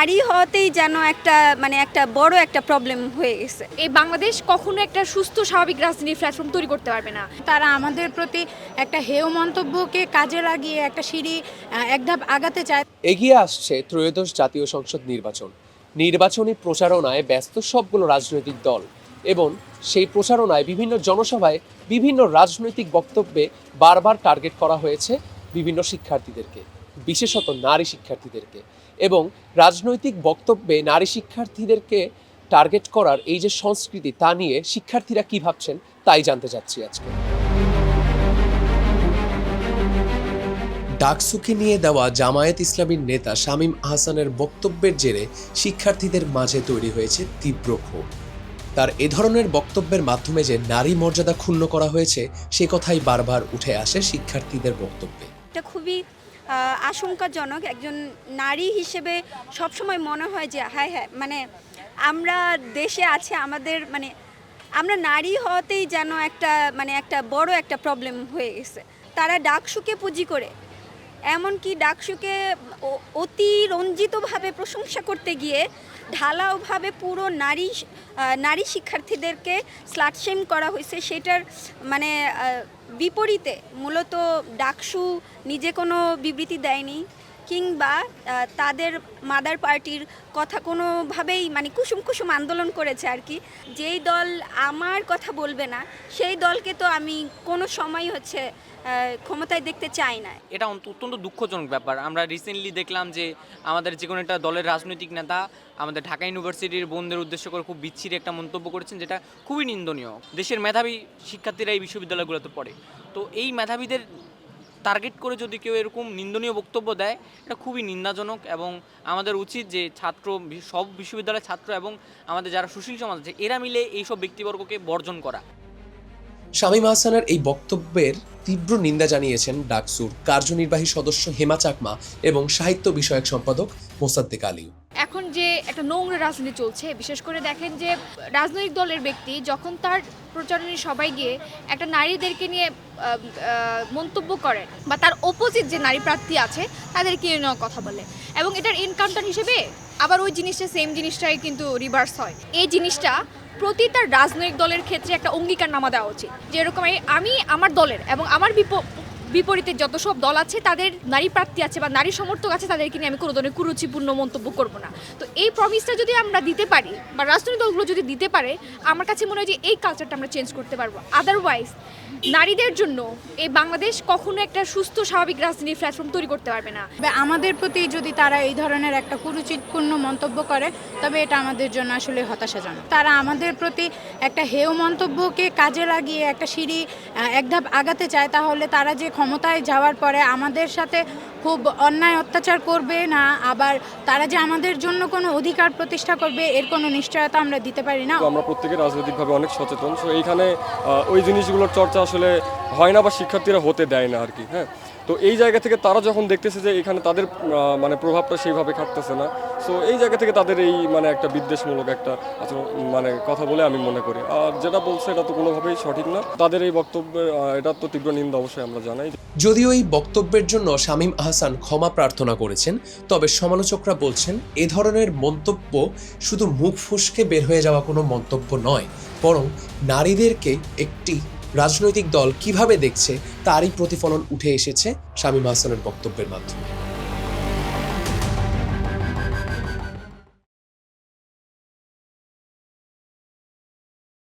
নারী হওয়াতেই যেন একটা বড় একটা প্রবলেম হয়ে গেছে। এই বাংলাদেশ কখনো একটা সুস্থ স্বাভাবিক রাজনীতির প্ল্যাটফর্ম তৈরি করতে পারবে না। তারা আমাদের প্রতি একটা হেয় মন্তব্যকে কাজে লাগিয়ে একটা সিঁড়ি এক ধাপ আগাতে চায়। এগিয়ে আসছে ত্রয়োদশ জাতীয় সংসদ নির্বাচনী প্রচারণায় ব্যস্ত সবগুলো রাজনৈতিক দল এবং সেই প্রচারণায় বিভিন্ন জনসভায় বিভিন্ন রাজনৈতিক বক্তব্যে বারবার টার্গেট করা হয়েছে বিভিন্ন শিক্ষার্থীদেরকে, বিশেষত নারী শিক্ষার্থীদেরকে। এবং রাজনৈতিক বক্তব্যে নারী শিক্ষার্থীদেরকে টার্গেট করার এই যে সংস্কৃতি, তা নিয়ে শিক্ষার্থীরা কি ভাবছেন তাই জানতে চাচ্ছি আজকে। ডাকসুকে নিয়ে দেওয়া জামায়াত ইসলামীর নেতা শামীম আহসানের বক্তব্যের জেরে শিক্ষার্থীদের মাঝে তৈরি হয়েছে তীব্র ক্ষোভ। তার এ ধরনের বক্তব্যের মাধ্যমে যে নারী মর্যাদা ক্ষুণ্ণ করা হয়েছে সে কথাই বারবার উঠে আসে শিক্ষার্থীদের বক্তব্যে। এটা খুবই আশঙ্কাজনক। একজন নারী হিসেবে সবসময় মনে হয় যে হ্যাঁ আমরা দেশে আছে, আমরা নারী হওয়াতেই যেন একটা বড় একটা প্রবলেম হয়ে গেছে। তারা ডাকসুকে পুঁজি করে, এমনকি ডাকসুকে অতি রঞ্জিতভাবে প্রশংসা করতে গিয়ে ঢালাওভাবে পুরো নারী শিক্ষার্থীদেরকে স্লাট শেম করা হয়েছে। সেটার বিপরীতে মূলত ডাকসু নিজে কোনো বিবৃতি দেয়নি, কিংবা তাদের মাদার পার্টির কথা কোনোভাবেই কুসুম কুসুম আন্দোলন করেছে আর কি। যেই দল আমার কথা বলবে না সেই দলকে তো আমি কোনো সময় ক্ষমতায় দেখতে চাই না। এটা অত্যন্ত দুঃখজনক ব্যাপার। আমরা রিসেন্টলি দেখলাম যে আমাদের যে কোনো একটা দলের রাজনৈতিক নেতা আমাদের ঢাকা ইউনিভার্সিটির বোনদের উদ্দেশ্য করে খুব বিচ্ছিরি একটা মন্তব্য করেছেন, যেটা খুবই নিন্দনীয়। দেশের মেধাবী শিক্ষার্থীরা এই বিশ্ববিদ্যালয়গুলোতে পড়ে, তো এই মেধাবীদের টার্গেট করে যদি কেউ এরকম নিন্দনীয় বক্তব্য দেয়, এটা খুবই নিন্দাজনক। এবং আমাদের উচিত যে সব বিশ্ববিদ্যালয়ের ছাত্র এবং আমাদের যারা সুশীল সমাজ আছে এরা মিলে এইসব ব্যক্তিবর্গকে বর্জন করা। শামীম আহসানের এই বক্তব্যের তীব্র নিন্দা জানিয়েছেন ডাকসুর কার্যনির্বাহী সদস্য হেমা চাকমা এবং সাহিত্য বিষয়ক সম্পাদক মোসাদ্দেক আলী। এখন যে একটা নোংরা রাজনীতি চলছে, বিশেষ করে দেখেন যে রাজনৈতিক দলের ব্যক্তি যখন তার প্রচারণী সবাই গিয়ে একটা নারীদেরকে নিয়ে মন্তব্য করেন বা তার অপোজিট যে নারী প্রার্থী আছে তাদেরকে নিয়ে কথা বলে, এবং এটার এনকাউন্টার হিসেবে আবার ওই সেম জিনিসটাই কিন্তু রিভার্স হয়। এই জিনিসটা প্রতি তার রাজনৈতিক দলের ক্ষেত্রে একটা অঙ্গীকারনামা দেওয়া উচিত, যেরকম আমি আমার দলের এবং আমার বিপরীতে যত সব দল আছে তাদের নারী প্রার্থী আছে বা নারী সমর্থক আছে তাদেরকে নিয়ে আমি কোনো ধরনের কুরুচিপূর্ণ মন্তব্য করব না। তো এই প্রমিসটা যদি আমরা দিতে পারি বা রাজনৈতিক দলগুলো যদি দিতে পারে, আমার কাছে মনে হয় যে এই কালচারটা আমরা চেঞ্জ করতে পারবো। আদারওয়াইজ নারীদের জন্য এই বাংলাদেশ কখনো একটা সুস্থ স্বাভাবিক রাজনীতির প্ল্যাটফর্ম তৈরি করতে পারবে না। আমাদের প্রতি যদি তারা এই ধরনের একটা কুরুচিপূর্ণ মন্তব্য করে, তবে এটা আমাদের জন্য আসলে হতাশাজনক। তারা আমাদের প্রতি একটা হেয় মন্তব্যকে কাজে লাগিয়ে একটা সিঁড়ি এক ধাপ আগাতে চায়, তাহলে তারা যে ক্ষমতায় যাওয়ার পরে আমাদের সাথে খুব অন্যায় অত্যাচার করবে না, আবার তারা যে আমাদের জন্য কোনো অধিকার প্রতিষ্ঠা করবে এর কোনো নিশ্চয়তা আমরা দিতে পারি না। আমরা প্রত্যেকে রাজনৈতিকভাবে অনেক সচেতন, সো এইখানে ওই জিনিসগুলোর চর্চা আসলে হয় না বা শিক্ষার্থীরা হতে দেয় না আর কি। হ্যাঁ, তো এই জায়গা থেকে তারা যখন দেখতেছে যে এখানে তাদের প্রভাবটা সেইভাবে খাটতেছে না, সো এই জায়গা থেকে তাদের এই একটা বিদ্বেষমূলক একটা কথা বলে আমি মনে করি। আর যেটা বলছে এটা তো কোনোভাবেই সঠিক না। তাদের এই বক্তব্যের এটা তো তীব্র নিন্দা অবশ্যই আমরা জানাই। যদিও এই বক্তব্যের জন্য শামীম আহসান ক্ষমা প্রার্থনা করেছেন, তবে সমালোচকরা বলছেন এ ধরনের মন্তব্য শুধু মুখ ফসকে বের হয়ে যাওয়া কোনো মন্তব্য নয়, বরং নারীদেরকে একটি রাজনৈতিক দল কিভাবে দেখছে তারই প্রতিফলন উঠে এসেছে শামীম আহসানের বক্তব্যের মাধ্যমে।